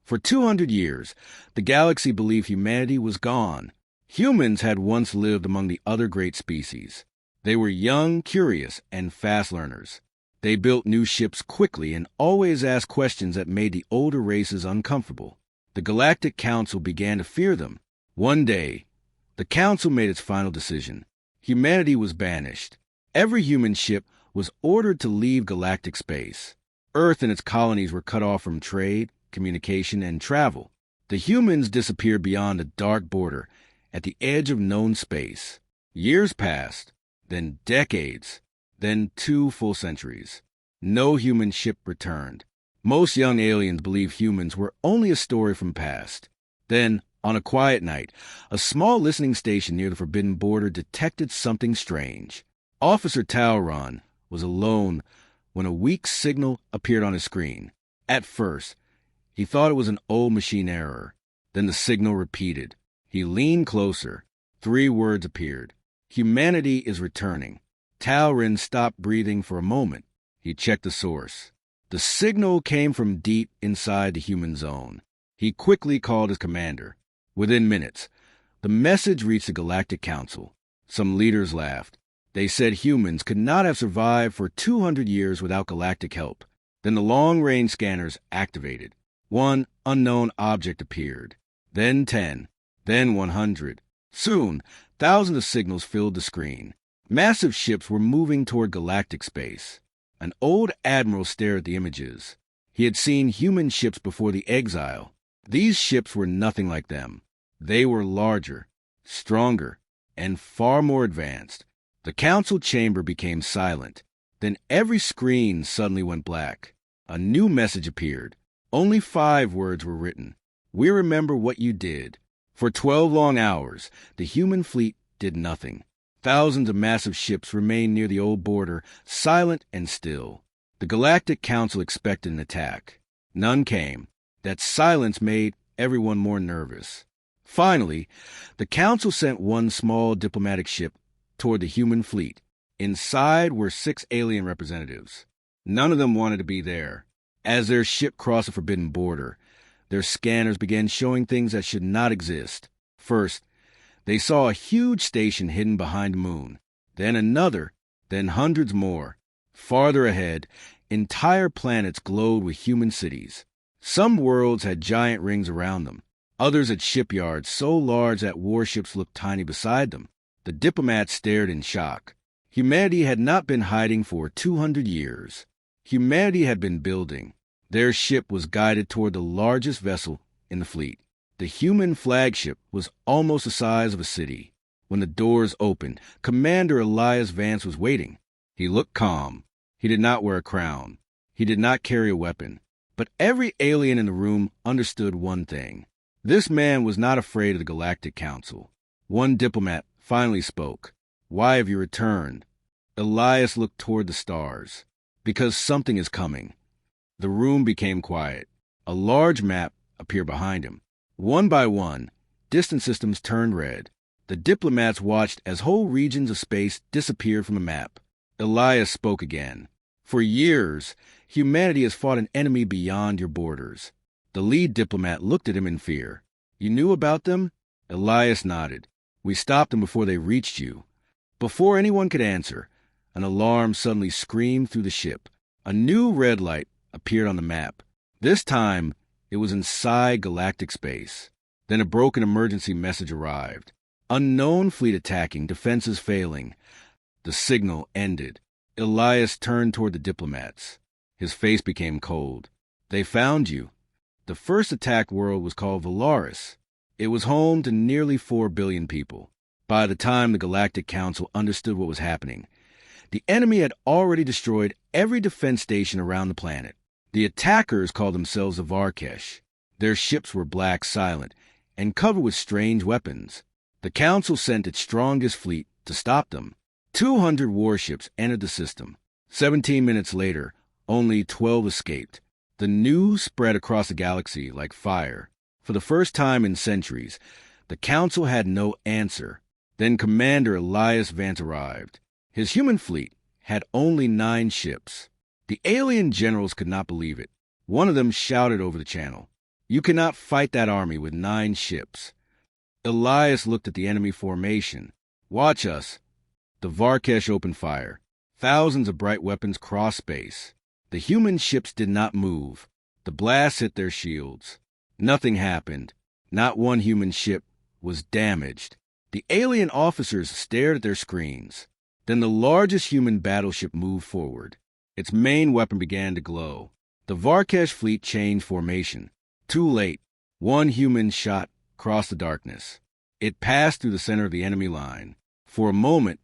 For 200 years, the galaxy believed humanity was gone. Humans had once lived among the other great species. They were young, curious, and fast learners. They built new ships quickly and always asked questions that made the older races uncomfortable. The Galactic Council began to fear them. One day, the Council made its final decision. Humanity was banished. Every human ship was ordered to leave galactic space. Earth and its colonies were cut off from trade, communication, and travel. The humans disappeared beyond a dark border at the edge of known space. Years passed, then decades, then 2 full centuries. No human ship returned. Most young aliens believed humans were only a story from past. Then, on a quiet night, a small listening station near the Forbidden Border detected something strange. Officer Talron was alone when a weak signal appeared on his screen. At first, he thought it was an old machine error. Then the signal repeated. He leaned closer. 3 words appeared. Humanity is returning. Talron stopped breathing for a moment. He checked the source. The signal came from deep inside the human zone. He quickly called his commander. Within minutes, the message reached the Galactic Council. Some leaders laughed. They said humans could not have survived for 200 years without galactic help. Then the long-range scanners activated. 1 unknown object appeared. Then 10. Then 100. Soon, thousands of signals filled the screen. Massive ships were moving toward galactic space. An old admiral stared at the images. He had seen human ships before the exile. These ships were nothing like them. They were larger, stronger, and far more advanced. The council chamber became silent. Then every screen suddenly went black. A new message appeared. Only 5 words were written. We remember what you did. For 12 long hours, the human fleet did nothing. Thousands of massive ships remained near the old border, silent and still. The Galactic Council expected an attack. None came. That silence made everyone more nervous. Finally, the Council sent 1 small diplomatic ship toward the human fleet. Inside were 6 alien representatives. None of them wanted to be there. As their ship crossed the Forbidden Border, their scanners began showing things that should not exist. First, they saw a huge station hidden behind the moon. Then another, then hundreds more. Farther ahead, entire planets glowed with human cities. Some worlds had giant rings around them. Others had shipyards so large that warships looked tiny beside them. The diplomats stared in shock. Humanity had not been hiding for 200 years. Humanity had been building. Their ship was guided toward the largest vessel in the fleet. The human flagship was almost the size of a city. When the doors opened, Commander Elias Vance was waiting. He looked calm. He did not wear a crown. He did not carry a weapon. But every alien in the room understood one thing. This man was not afraid of the Galactic Council. One diplomat finally spoke. Why have you returned? Elias looked toward the stars. Because something is coming. The room became quiet. A large map appeared behind him. One by one, distant systems turned red. The diplomats watched as whole regions of space disappeared from the map. Elias spoke again. For years, humanity has fought an enemy beyond your borders. The lead diplomat looked at him in fear. You knew about them? Elias nodded. We stopped them before they reached you. Before anyone could answer, an alarm suddenly screamed through the ship. A new red light appeared on the map. This time, it was inside galactic space. Then a broken emergency message arrived. Unknown fleet attacking, defenses failing. The signal ended. Elias turned toward the diplomats. His face became cold. They found you. The first attacked world was called Valaris. It was home to nearly 4 billion people. By the time the Galactic Council understood what was happening, the enemy had already destroyed every defense station around the planet. The attackers called themselves the Varkesh. Their ships were black, silent, and covered with strange weapons. The Council sent its strongest fleet to stop them. 200 warships entered the system. 17 minutes later, only 12 escaped. The news spread across the galaxy like fire. For the first time in centuries, the Council had no answer. Then Commander Elias Vance arrived. His human fleet had only 9 ships. The alien generals could not believe it. One of them shouted over the channel. You cannot fight that army with 9 ships. Elias looked at the enemy formation. Watch us. The Varkesh opened fire. Thousands of bright weapons crossed space. The human ships did not move. The blasts hit their shields. Nothing happened. Not one human ship was damaged. The alien officers stared at their screens. Then the largest human battleship moved forward. Its main weapon began to glow. The Varkesh fleet changed formation. Too late. One human shot crossed the darkness. It passed through the center of the enemy line. For a moment,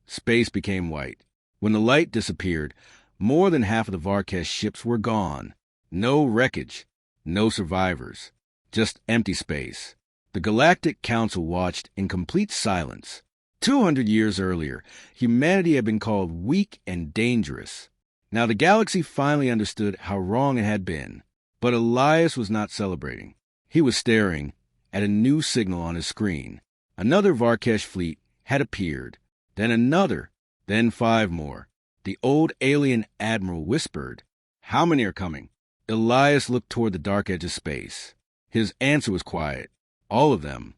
space became white. When the light disappeared, more than half of the Varkesh ships were gone. No wreckage, no survivors, just empty space. The Galactic Council watched in complete silence. 200 years earlier, humanity had been called weak and dangerous. Now the galaxy finally understood how wrong it had been. But Elias was not celebrating. He was staring at a new signal on his screen. Another Varkesh fleet had appeared, then another, then 5 more. The old alien admiral whispered, "How many are coming?" Elias looked toward the dark edge of space. His answer was quiet. All of them.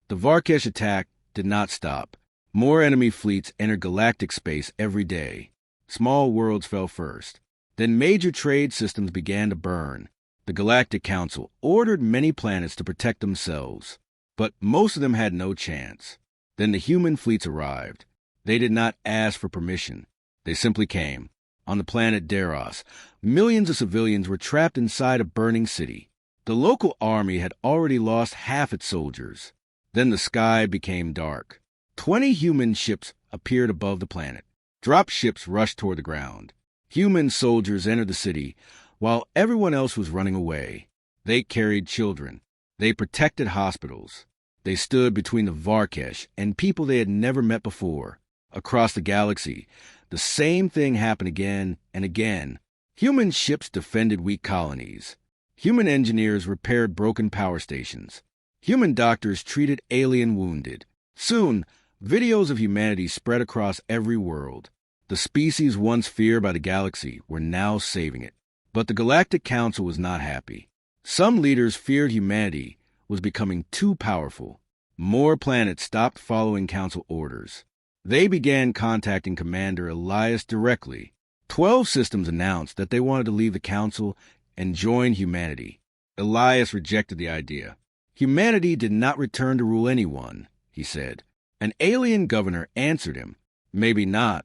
The Varkesh attack did not stop. More enemy fleets entered galactic space every day. Small worlds fell first. Then major trade systems began to burn. The Galactic Council ordered many planets to protect themselves, but most of them had no chance. Then the human fleets arrived. They did not ask for permission. They simply came. On the planet Deros, millions of civilians were trapped inside a burning city. The local army had already lost half its soldiers. Then the sky became dark. 20 human ships appeared above the planet. Drop ships rushed toward the ground. Human soldiers entered the city, while everyone else was running away. They carried children. They protected hospitals. They stood between the Varkesh and people they had never met before. Across the galaxy, the same thing happened again and again. Human ships defended weak colonies. Human engineers repaired broken power stations. Human doctors treated alien wounded. Soon, videos of humanity spread across every world. The species once feared by the galaxy were now saving it. But the Galactic Council was not happy. Some leaders feared humanity was becoming too powerful. More planets stopped following Council orders. They began contacting Commander Elias directly. 12 systems announced that they wanted to leave the Council and join humanity. Elias rejected the idea. Humanity did not return to rule anyone, he said. An alien governor answered him. Maybe not.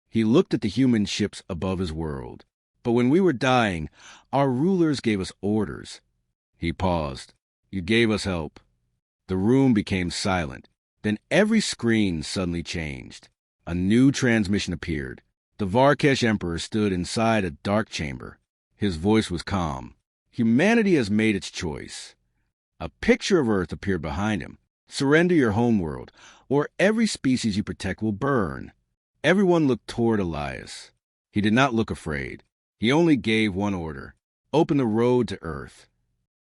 He looked at the human ships above his world. But when we were dying, our rulers gave us orders. He paused. You gave us help. The room became silent. Then every screen suddenly changed. A new transmission appeared. The Varkesh Emperor stood inside a dark chamber. His voice was calm. Humanity has made its choice. A picture of Earth appeared behind him. Surrender your homeworld, or every species you protect will burn. Everyone looked toward Elias. He did not look afraid. He only gave one order. Open the road to Earth.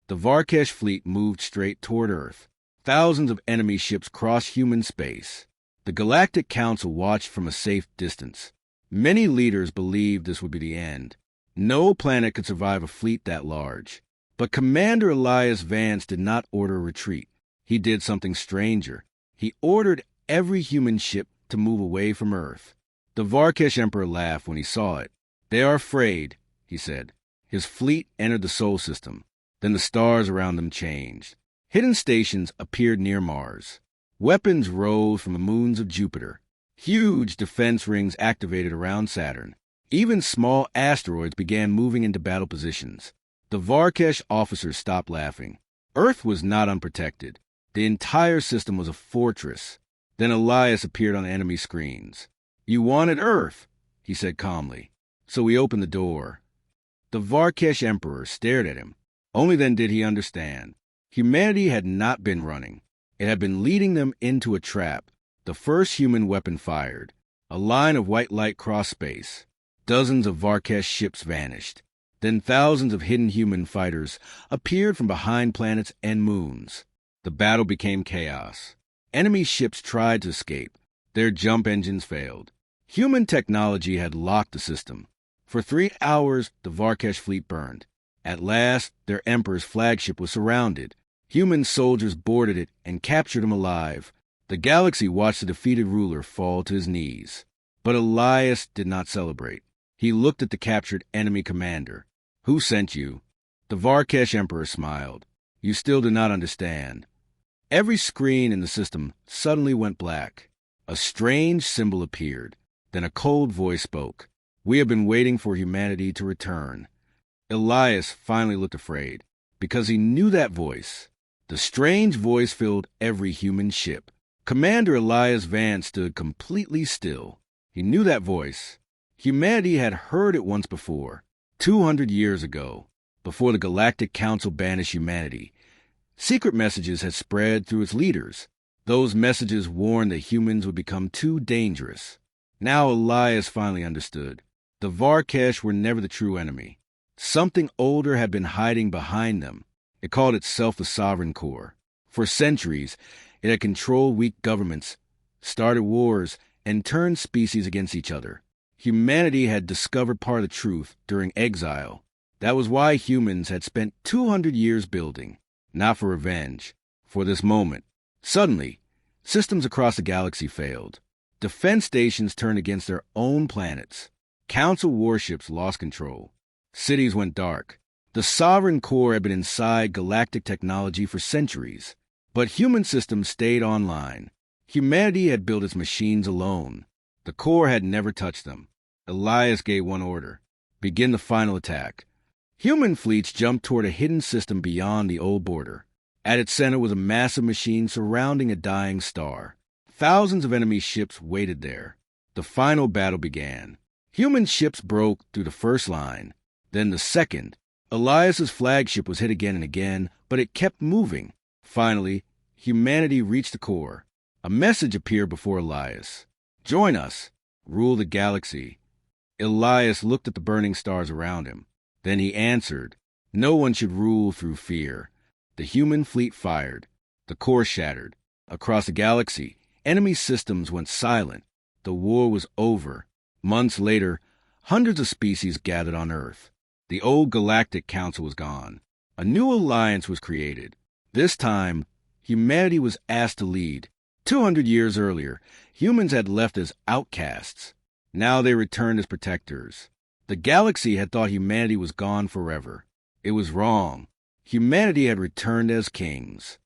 The Varkesh fleet moved straight toward Earth. Thousands of enemy ships crossed human space. The Galactic Council watched from a safe distance. Many leaders believed this would be the end. No planet could survive a fleet that large. But Commander Elias Vance did not order a retreat. He did something stranger. He ordered every human ship to move away from Earth. The Varkesh Emperor laughed when he saw it. They are afraid, he said. His fleet entered the Sol system. Then the stars around them changed. Hidden stations appeared near Mars. Weapons rose from the moons of Jupiter. Huge defense rings activated around Saturn. Even small asteroids began moving into battle positions. The Varkesh officers stopped laughing. Earth was not unprotected. The entire system was a fortress. Then Elias appeared on enemy screens. You wanted Earth, he said calmly. So we opened the door. The Varkesh Emperor stared at him. Only then did he understand. Humanity had not been running. It had been leading them into a trap. The first human weapon fired. A line of white light crossed space. Dozens of Varkesh ships vanished. Then thousands of hidden human fighters appeared from behind planets and moons. The battle became chaos. Enemy ships tried to escape. Their jump engines failed. Human technology had locked the system. For 3 hours, the Varkesh fleet burned. At last, their emperor's flagship was surrounded. Human soldiers boarded it and captured him alive. The galaxy watched the defeated ruler fall to his knees. But Elias did not celebrate. He looked at the captured enemy commander. "Who sent you?" The Varkesh emperor smiled. "You still do not understand." Every screen in the system suddenly went black. A strange symbol appeared. Then a cold voice spoke. "We have been waiting for humanity to return." Elias finally looked afraid, because he knew that voice. The strange voice filled every human ship. Commander Elias Vance stood completely still. He knew that voice. Humanity had heard it once before, 200 years ago, before the Galactic Council banished humanity. Secret messages had spread through its leaders. Those messages warned that humans would become too dangerous. Now Elias finally understood. The Varkesh were never the true enemy. Something older had been hiding behind them. It called itself the Sovereign Core. For centuries, it had controlled weak governments, started wars, and turned species against each other. Humanity had discovered part of the truth during exile. That was why humans had spent 200 years building, not for revenge, for this moment. Suddenly, systems across the galaxy failed. Defense stations turned against their own planets. Council warships lost control. Cities went dark. The Sovereign Core had been inside galactic technology for centuries, but human systems stayed online. Humanity had built its machines alone. The Core had never touched them. Elias gave one order: begin the final attack. Human fleets jumped toward a hidden system beyond the old border. At its center was a massive machine surrounding a dying star. Thousands of enemy ships waited there. The final battle began. Human ships broke through the first line, then the second. Elias's flagship was hit again and again, but it kept moving. Finally, humanity reached the core. A message appeared before Elias. "Join us. Rule the galaxy." Elias looked at the burning stars around him. Then he answered, "No one should rule through fear." The human fleet fired. The core shattered. Across the galaxy, enemy systems went silent. The war was over. Months later, hundreds of species gathered on Earth. The old Galactic Council was gone. A new alliance was created. This time, humanity was asked to lead. 200 years earlier, humans had left as outcasts. Now they returned as protectors. The galaxy had thought humanity was gone forever. It was wrong. Humanity had returned as kings.